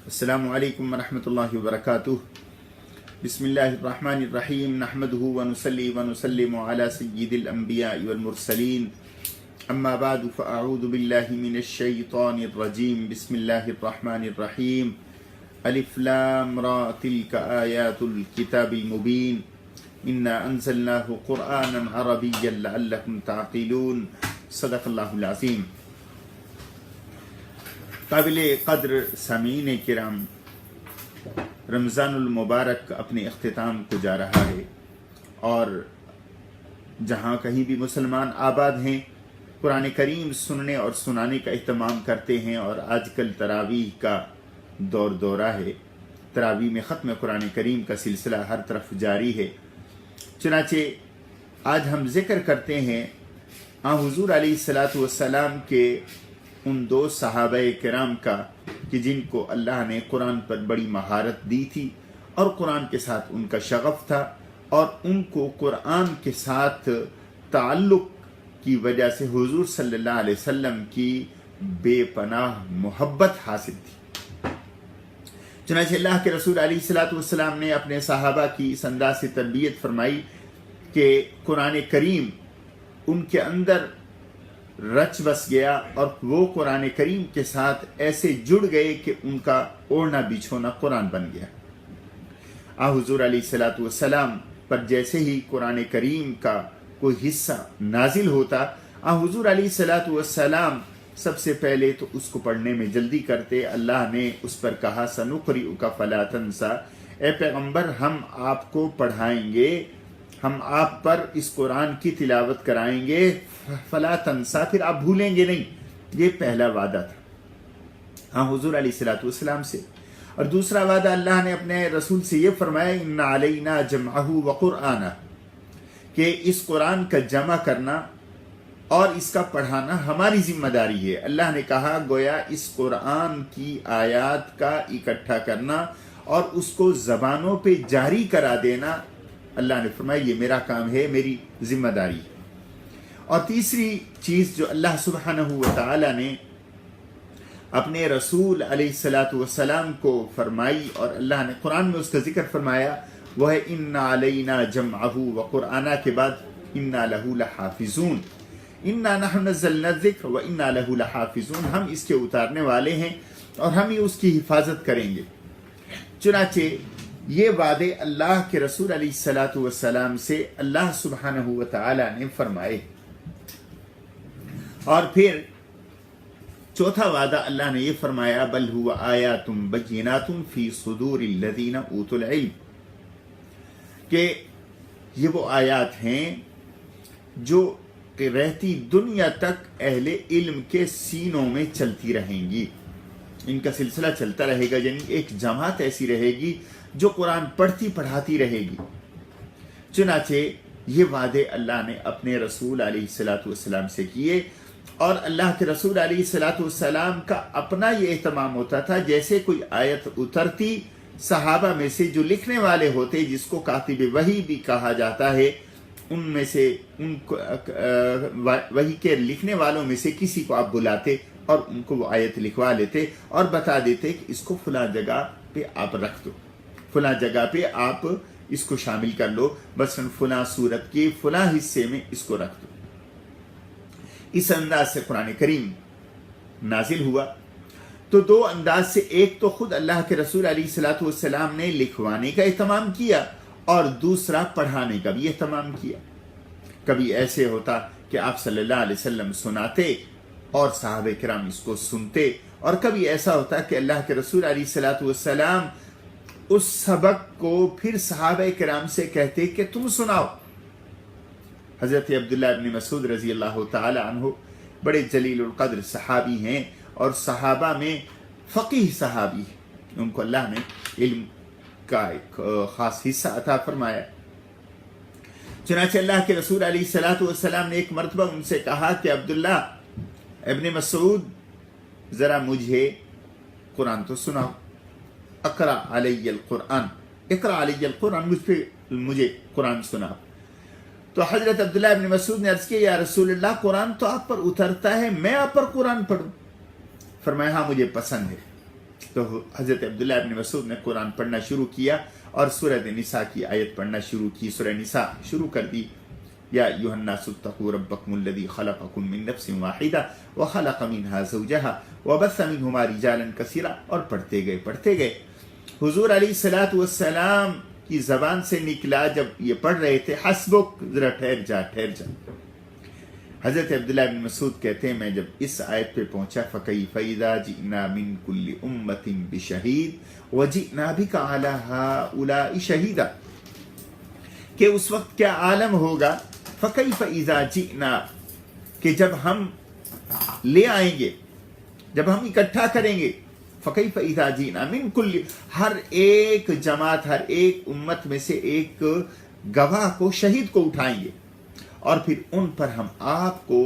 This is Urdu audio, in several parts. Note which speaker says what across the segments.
Speaker 1: السلام علیکم ورحمۃ اللہ وبرکاتہ. بسم اللہ الرحمن الرحیم. نحمده ونصلی ونسلم علی سید الانبیاء والمرسلین. اما بعد فاعوذ باللہ من الشیطان الرجیم. بسم اللہ الرحمن الرحیم. الف لام را تلک آیات الکتاب المبین. انا انزلناہ قرآنا عربیا لعلکم تعقلون. صدق اللہ العظیم. قابل قدر سامعین کرام، رمضان المبارک اپنے اختتام کو جا رہا ہے، اور جہاں کہیں بھی مسلمان آباد ہیں قرآن کریم سننے اور سنانے کا اہتمام کرتے ہیں. اور آج کل تراویح کا دورہ ہے. تراویح میں ختم قرآن کریم کا سلسلہ ہر طرف جاری ہے. چنانچہ آج ہم ذکر کرتے ہیں حضور علیہ السلام کے ان دو صحابہ کرام کا کہ جن کو اللہ نے قرآن پر بڑی مہارت دی تھی اور قرآن کے ساتھ ان کا شغف تھا، اور ان کو قرآن کے ساتھ تعلق کی وجہ سے حضور صلی اللہ علیہ وسلم کی بے پناہ محبت حاصل تھی. چنانچہ اللہ کے رسول علیہ السلام نے اپنے صحابہ کی اس انداز سے تربیت فرمائی کہ قرآن کریم ان کے اندر رچ بس گیا، اور وہ قرآن کریم کے ساتھ ایسے جڑ گئے کہ ان کا اوڑھنا بچھونا قرآن بن گیا. حضور علیہ السلام پر جیسے ہی قرآن کریم کا کوئی حصہ نازل ہوتا، حضور علیہ السلام سب سے پہلے تو اس کو پڑھنے میں جلدی کرتے. اللہ نے اس پر کہا سنقرئک فلا تنسیٰ، اے پیغمبر ہم آپ کو پڑھائیں گے، ہم آپ پر اس قرآن کی تلاوت کرائیں گے، فلا تنسیٰ، پھر آپ بھولیں گے نہیں. یہ پہلا وعدہ تھا حضور علیہ السلام سے. اور دوسرا وعدہ اللہ نے اپنے رسول سے یہ فرمایا ان علینا جمعہ وقرآنہ، کہ اس قرآن کا جمع کرنا اور اس کا پڑھانا ہماری ذمہ داری ہے. اللہ نے کہا گویا اس قرآن کی آیات کا اکٹھا کرنا اور اس کو زبانوں پہ جاری کرا دینا، اللہ نے فرمایا یہ میرا کام ہے، میری ذمہ داری ہے. اور تیسری چیز جو اللہ سبحانہ و تعالی نے اپنے رسول علیہ السلام کو فرمائی اور اللہ نے قرآن میں اس کا ذکر فرمایا، وہ ہے ان علینا جمعہ وقرآنہ کے بعد انا لہ لحافظون. انا نحن نزلنا الذکر وانا لہ لحافظون، ہم اس کے اتارنے والے ہیں اور ہم ہی اس کی حفاظت کریں گے. چنانچہ یہ وعدے اللہ کے رسول علیہ السلام سے اللہ سبحانہ و تعالی نے فرمائے. اور پھر چوتھا وعدہ اللہ نے یہ فرمایا بل هو آیات بینات فی صدور الذین اوتوا العلم، کہ یہ وہ آیات ہیں جو کہ رہتی دنیا تک اہل علم کے سینوں میں چلتی رہیں گی. ان کا سلسلہ چلتا رہے گا، یعنی ایک جماعت ایسی رہے گی جو قرآن پڑھتی پڑھاتی رہے گی. چنانچہ یہ وعدے اللہ نے اپنے رسول علیہ السلام سے کیے، اور اللہ کے رسول علیہ السلام کا اپنا یہ اہتمام ہوتا تھا جیسے کوئی آیت اترتی، صحابہ میں سے جو لکھنے والے ہوتے جس کو کاتب وحی بھی کہا جاتا ہے، ان میں سے ان وحی کے لکھنے والوں میں سے کسی کو آپ بلاتے اور ان کو وہ آیت لکھوا لیتے اور بتا دیتے کہ اس کو فلاں جگہ پہ آپ رکھ دو، فلاں جگہ پہ آپ اس کو شامل کر لو، بس فلاں سورت کے فلاں حصے میں اس کو رکھ دو. اس انداز سے قرآن کریم نازل ہوا. تو دو انداز سے، ایک تو خود اللہ کے رسول علیہ السلام نے لکھوانے کا اہتمام کیا اور دوسرا پڑھانے کا بھی اہتمام کیا. کبھی ایسے ہوتا کہ آپ صلی اللہ علیہ وسلم سناتے اور صحابہ کرام اس کو سنتے، اور کبھی ایسا ہوتا کہ اللہ کے رسول علیہ السلام اس سبق کو پھر صحابہ کرام سے کہتے کہ تم سناؤ. حضرت عبداللہ ابن مسعود رضی اللہ تعالی عنہ بڑے جلیل القدر صحابی ہیں، اور صحابہ میں فقیہ صحابی ہیں، ان کو اللہ نے علم کا ایک خاص حصہ عطا فرمایا. چنانچہ اللہ کے رسول علیہ السلام نے ایک مرتبہ ان سے کہا کہ عبداللہ ابن مسعود ذرا مجھے قرآن تو سناؤ، اقرأ علی القرآن، اقرأ علی القرآن، مجھے قرآن سناؤ. تو حضرت عبداللہ ابن مسعود نے عرض کیا یا رسول اللہ قرآن تو آپ پر اترتا ہے، میں آپ پر قرآن پڑھوں؟ فرمایا ہاں مجھے پسند ہے۔ تو حضرت عبداللہ ابن مسعود نے قرآن پڑھنا شروع کیا اور سورہ نساء کی آیت پڑھنا شروع کی۔ سورہ نساء شروع کر دی، یا ایھا الناس اتقوا ربکم الذی خلقکم من نفس واحدہ وخلق منها زوجہا وبث منہما رجالا کثیرا، اور پڑھتے گئے۔ حضور علیہ الصلوۃ والسلام کی زبان سے نکلا جب یہ پڑھ رہے تھے، حسبک، ذرا ٹھہر جا۔ حضرت عبداللہ بن مسعود کہتے ہیں میں جب اس آیت پہ پہنچا فَكَيْفَ إِذَا جِئْنَا مِن كُلِّ أُمَّةٍ بِشَهِيدٍ وَجِئْنَا بِكَ عَلَى هَؤُلَاءِ شَهِيدًا، کہ اس وقت کیا عالم ہوگا، فَكَيْفَ إِذَا جِئْنَا، کہ جب ہم لے آئیں گے، جب ہم اکٹھا کریں گے، فَكَيْفَ إِذَا جِئْنَا مِن كُلِّ، ہر ایک جماعت، ہر ایک امت میں سے ایک گواہ کو، شہید کو اٹھائیں گے، اور پھر ان پر ہم آپ کو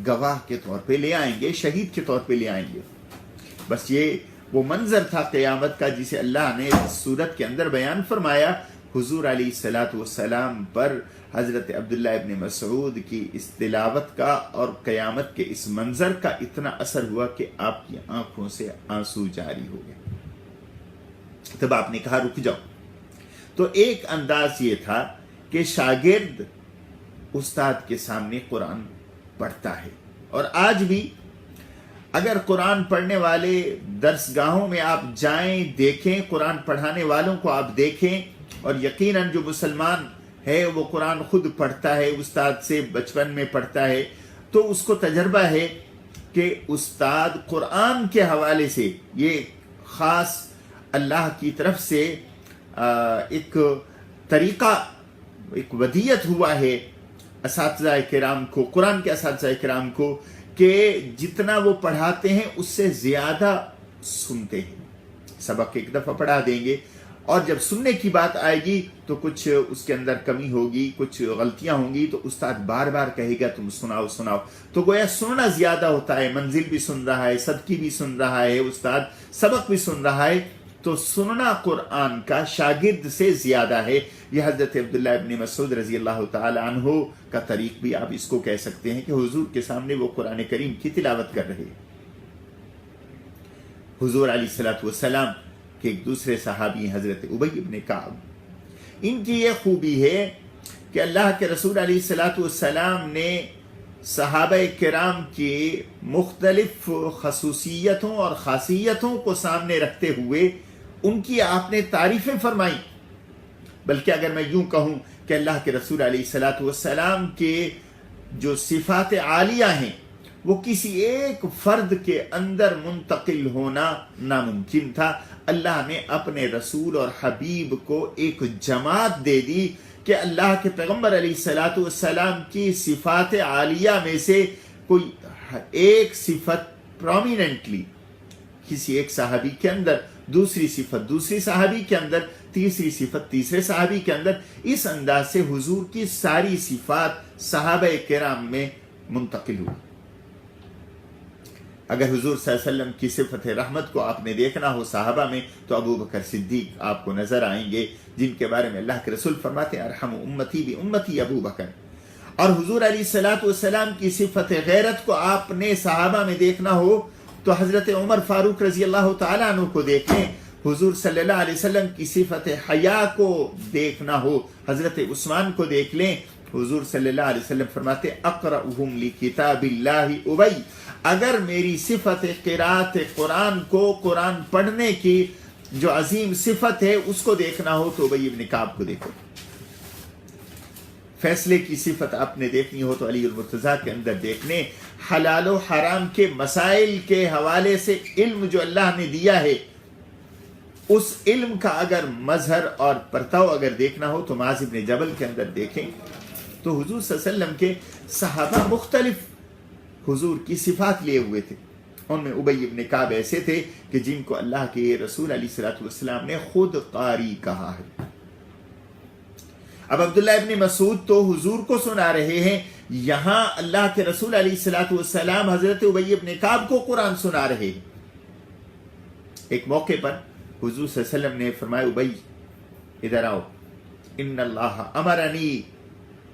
Speaker 1: گواہ کے طور پہ لے آئیں گے، شہید کے طور پہ لے آئیں گے۔ بس یہ وہ منظر تھا قیامت کا جسے اللہ نے سورت کے اندر بیان فرمایا۔ حضور علیہ الصلوۃ والسلام پر حضرت عبداللہ ابن مسعود کی اس تلاوت کا اور قیامت کے اس منظر کا اتنا اثر ہوا کہ آپ کی آنکھوں سے آنسو جاری ہو گئے۔ تب آپ نے کہا رک جاؤ۔ تو ایک انداز یہ تھا کہ شاگرد استاد کے سامنے قرآن پڑھتا ہے، اور آج بھی اگر قرآن پڑھنے والے درسگاہوں میں آپ جائیں، دیکھیں قرآن پڑھانے والوں کو آپ دیکھیں، اور یقیناً جو مسلمان ہے وہ قرآن خود پڑھتا ہے، استاد سے بچپن میں پڑھتا ہے، تو اس کو تجربہ ہے کہ استاد قرآن کے حوالے سے یہ خاص اللہ کی طرف سے ایک طریقہ، ایک ودیت ہوا ہے اساتذہ کرام کو، قرآن کے اساتذہ کرام کو، کہ جتنا وہ پڑھاتے ہیں اس سے زیادہ سنتے ہیں۔ سبق ایک دفعہ پڑھا دیں گے، اور جب سننے کی بات آئے گی تو کچھ اس کے اندر کمی ہوگی، کچھ غلطیاں ہوں گی، تو استاد بار بار کہے گا تم سناؤ۔ تو گویا سننا زیادہ ہوتا ہے، منزل بھی سن رہا ہے، صدقی بھی سن رہا ہے، استاد سبق بھی سن رہا ہے، تو سننا قرآن کا شاگرد سے زیادہ ہے۔ یہ حضرت عبداللہ ابن مسعود رضی اللہ تعالی عنہ کا طریق بھی آپ اس کو کہہ سکتے ہیں کہ حضور کے سامنے وہ قرآن کریم کی تلاوت کر رہے ہیں۔ حضور علیہ الصلوۃ والسلام کے ایک دوسرے صحابی حضرت ابی ابن کعب، ان کی یہ خوبی ہے کہ اللہ کے رسول علیہ الصلوۃ والسلام نے صحابہ کرام کی مختلف خصوصیتوں اور خاصیتوں کو سامنے رکھتے ہوئے ان کی آپ نے تعریفیں فرمائیں۔ بلکہ اگر میں یوں کہوں کہ اللہ کے رسول علیہ الصلوۃ والسلام کے جو صفات عالیہ ہیں وہ کسی ایک فرد کے اندر منتقل ہونا ناممکن تھا۔ اللہ نے اپنے رسول اور حبیب کو ایک جماعت دے دی کہ اللہ کے پیغمبر علیہ الصلوۃ والسلام کی صفات عالیہ میں سے کوئی ایک صفت پرومیننٹلی کسی ایک صحابی کے اندر، دوسری صفت دوسری صحابی کے اندر، تیسری صفت تیسرے صحابی کے اندر، اس انداز سے حضور کی ساری صفات صحابہ کرام میں منتقل ہوئی۔ اگر حضور صلی اللہ علیہ وسلم کی صفت رحمت کو آپ نے دیکھنا ہو صحابہ میں، تو ابو بکر صدیق آپ کو نظر آئیں گے، جن کے بارے میں اللہ کے رسول فرماتے ہیں ارحم امتی بامتی ابو بکر۔ اور حضور علیہ الصلوۃ والسلام کی صفت غیرت کو آپ نے صحابہ میں دیکھنا ہو تو حضرت عمر فاروق رضی اللہ تعالیٰ عنہ کو دیکھیں۔ حضور صلی اللہ علیہ وسلم کی صفت حیا کو دیکھنا ہو حضرت عثمان کو دیکھ لیں۔ حضور صلی اللہ علیہ وسلم فرماتے اقرأہم لکتاب اللہ ابی، اگر میری صفت قرات قرآن کو، قرآن پڑھنے کی جو عظیم صفت ہے اس کو دیکھنا ہو تو ابی ابن کعب کو دیکھو۔ فیصلے کی صفت آپ نے دیکھنی ہو تو علی المرتضیٰ کے اندر دیکھنے۔ حلال و حرام کے مسائل کے حوالے سے علم جو اللہ نے دیا ہے، اس علم کا اگر مظہر اور پرتاؤ اگر دیکھنا ہو تو معاذ بن جبل کے اندر دیکھیں۔ تو حضور صلی اللہ علیہ وسلم کے صحابہ مختلف حضور کی صفات لیے ہوئے تھے، ان میں ابی ابن کعب ایسے تھے کہ جن کو اللہ کے رسول علیہ الصلوۃ والسلام نے خود قاری کہا ہے۔ اب عبداللہ ابن مسعود تو حضور کو سنا رہے ہیں، یہاں اللہ کے رسول علیہ الصلوۃ والسلام حضرت ابی ابن کعب کو قرآن سنا رہے ہیں۔ ایک موقع پر حضور صلی اللہ علیہ وسلم نے فرمایا ابی ادھر آؤ، ان اللہ امرنی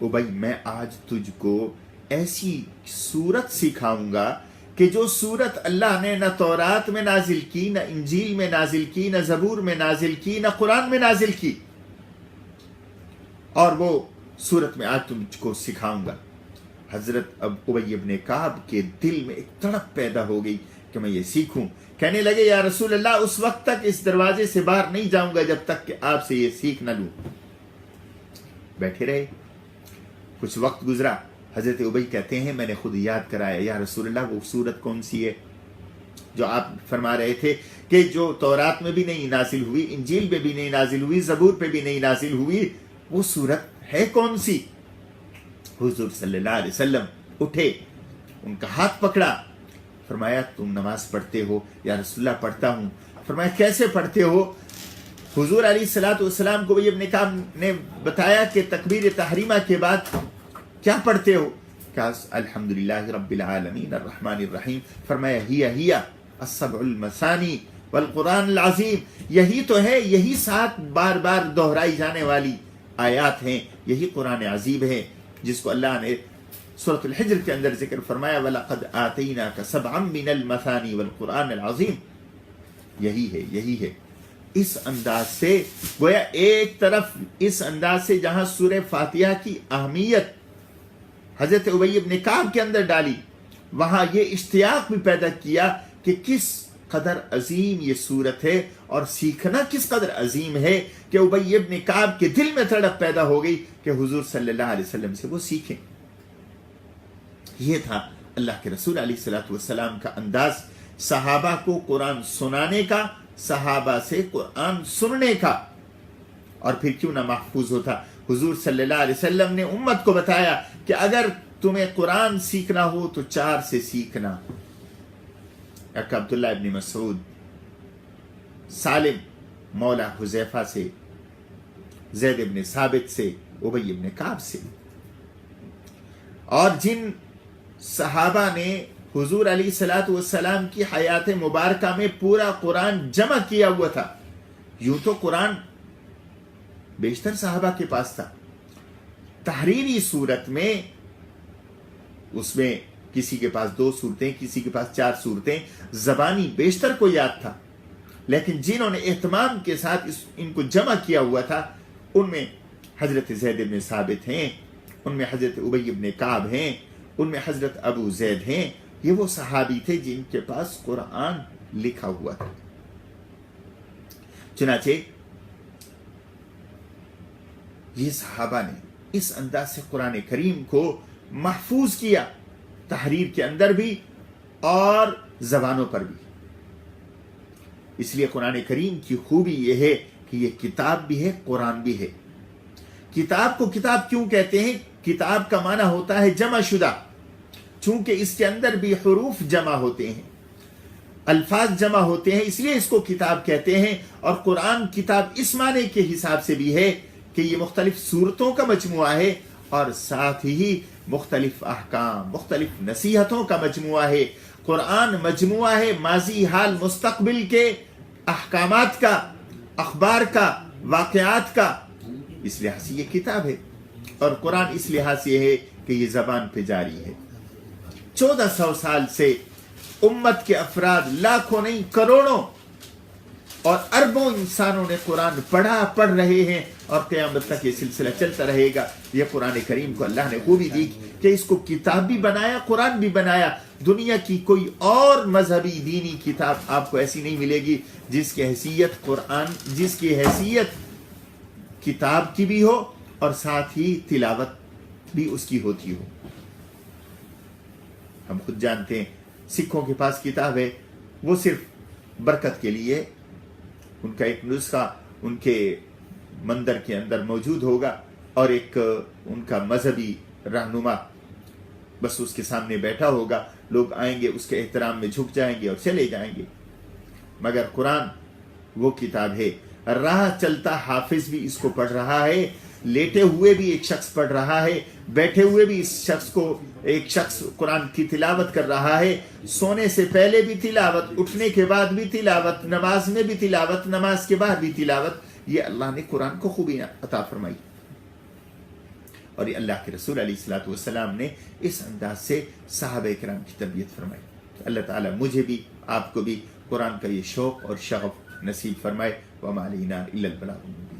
Speaker 1: ابی میں آج تجھ کو ایسی صورت سکھاؤں گا کہ جو صورت اللہ نے نہ تورات میں نازل کی، نہ انجیل میں نازل کی، نہ زبور میں نازل کی، نہ قرآن میں نازل کی، اور وہ صورت میں آج تجھ کو سکھاؤں گا۔ حضرت ابی ابن کعب کے دل میں ایک تڑپ پیدا ہو گئی کہ میں یہ سیکھوں۔ کہنے لگے یا رسول اللہ اس وقت تک اس دروازے سے باہر نہیں جاؤں گا جب تک کہ آپ سے یہ سیکھ نہ لوں۔ بیٹھے رہے، کچھ وقت گزرا، حضرت ابی کہتے ہیں میں نے خود یاد کرایا یا رسول اللہ وہ صورت کون سی ہے جو آپ فرما رہے تھے کہ جو تورات میں بھی نہیں نازل ہوئی، انجیل میں بھی نہیں نازل ہوئی، زبور پہ بھی نہیں نازل ہوئی، وہ صورت ہے کون سی؟ حضور صلی اللہ علیہ وسلم اٹھے، ان کا ہاتھ پکڑا، فرمایا تم نماز پڑھتے ہو؟ یا رسول اللہ پڑھتا ہوں۔ فرمایا کیسے پڑھتے ہو؟ حضور علیہ الصلوۃ والسلام کو ابی ابن کعب نے بتایا کہ تکبیر تحریمہ کے بعد کیا پڑھتے ہو؟ کہا الحمدللہ رب العالمین الرحمن الرحیم۔ فرمایا ہی السبع المثانی والقرآن العظیم، یہی تو ہے، یہی 7 بار بار دہرائی جانے والی آیات ہیں، یہی قرآن عظیم ہے جس کو اللہ نے سورۃ الحجر کے اندر ذکر فرمایا وَلَقَدْ آتَيْنَاكَ سَبْعًا مِّنَ الْمَثَانِي وَالْقُرْآنِ الْعَظِيمِ۔ یہی ہے، یہی ہے۔ اس انداز سے گویا ایک طرف اس انداز سے جہاں سورہ فاتحہ کی اہمیت حضرت ابی ابن کعب کے اندر ڈالی، وہاں یہ اشتیاق بھی پیدا کیا کہ کس قدر عظیم یہ صورت ہے اور سیکھنا کس قدر عظیم ہے، کہ ابی ابن کعب کے دل میں تڑپ پیدا ہو گئی کہ حضور صلی اللہ علیہ وسلم سے وہ سیکھیں۔ یہ تھا اللہ کے رسول علیہ الصلوۃ والسلام کا انداز، صحابہ کو قرآن سنانے کا، صحابہ سے قرآن سننے کا۔ اور پھر کیوں نہ محفوظ ہوتا، حضور صلی اللہ علیہ وسلم نے امت کو بتایا کہ اگر تمہیں قرآن سیکھنا ہو تو 4 سے سیکھنا۔ ایک عبداللہ ابن مسعود، سالم مولا حذیفہ سے، زید ابن ثابت سے، ابی ابن کعب سے، اور جن صحابہ نے حضور علیہ الصلوۃ والسلام کی حیات مبارکہ میں پورا قرآن جمع کیا ہوا تھا۔ یوں تو قرآن بیشتر صحابہ کے پاس تھا، تحریری صورت میں اس میں کسی کے پاس 2 صورتیں، کسی کے پاس 4 صورتیں، زبانی بیشتر کو یاد تھا، لیکن جنہوں نے اہتمام کے ساتھ ان کو جمع کیا ہوا تھا ان میں حضرت زید بن ثابت ہیں، ان میں حضرت ابی بن کعب ہیں، ان میں حضرت ابو زید ہیں۔ یہ وہ صحابی تھے جن کے پاس قرآن لکھا ہوا تھا۔ چنانچہ یہ صحابہ نے اس انداز سے قرآن کریم کو محفوظ کیا، تحریر کے اندر بھی اور زبانوں پر بھی۔ اس لیے قرآن کریم کی خوبی یہ ہے کہ یہ کتاب بھی ہے، قرآن بھی ہے۔ کتاب کو کتاب کیوں کہتے ہیں؟ کتاب کا معنی ہوتا ہے جمع شدہ، چونکہ اس کے اندر بھی حروف جمع ہوتے ہیں، الفاظ جمع ہوتے ہیں، اس لیے اس کو کتاب کہتے ہیں۔ اور قرآن کتاب اس معنی کے حساب سے بھی ہے کہ یہ مختلف صورتوں کا مجموعہ ہے، اور ساتھ ہی مختلف احکام، مختلف نصیحتوں کا مجموعہ ہے۔ قرآن مجموعہ ہے ماضی، حال، مستقبل کے احکامات کا، اخبار کا، واقعات کا، اس لحاظ سے یہ کتاب ہے۔ اور قرآن اس لحاظ سے ہے کہ یہ زبان پہ جاری ہے۔ 1400 سال سے امت کے افراد، لاکھوں نہیں کروڑوں اور اربوں انسانوں نے قرآن پڑھ رہے ہیں، اور قیامت تک یہ سلسلہ چلتا رہے گا۔ یہ قرآن کریم کو اللہ نے خوبی دی کہ اس کو کتاب بھی بنایا، قرآن بھی بنایا۔ دنیا کی کوئی اور مذہبی دینی کتاب آپ کو ایسی نہیں ملے گی جس کی حیثیت قرآن، جس کی حیثیت کتاب کی بھی ہو اور ساتھ ہی تلاوت بھی اس کی ہوتی ہو۔ ہم خود جانتے ہیں سکھوں کے پاس کتاب ہے، وہ صرف برکت کے لیے، ان کا ایک نسخہ ان کے مندر کے اندر موجود ہوگا، اور ایک ان کا مذہبی رہنما بس اس کے سامنے بیٹھا ہوگا، لوگ آئیں گے اس کے احترام میں جھک جائیں گے اور چلے جائیں گے۔ مگر قرآن وہ کتاب ہے، راہ چلتا حافظ بھی اس کو پڑھ رہا ہے، لیٹے ہوئے بھی ایک شخص پڑھ رہا ہے، بیٹھے ہوئے بھی ایک شخص قرآن کی تلاوت کر رہا ہے، سونے سے پہلے بھی تلاوت، اٹھنے کے بعد بھی تلاوت، نماز میں بھی تلاوت، نماز کے بعد بھی تلاوت۔ یہ اللہ نے قرآن کو خوبی عطا فرمائی۔ اور یہ اللہ کے رسول علیہ الصلوۃ والسلام نے اس انداز سے صحابہ کرام کی تربیت فرمائی. تو اللہ تعالیٰ مجھے بھی آپ کو بھی قرآن کا یہ شوق اور شغف نصیب فرمائے. وما علینا الا البلاغ المبین.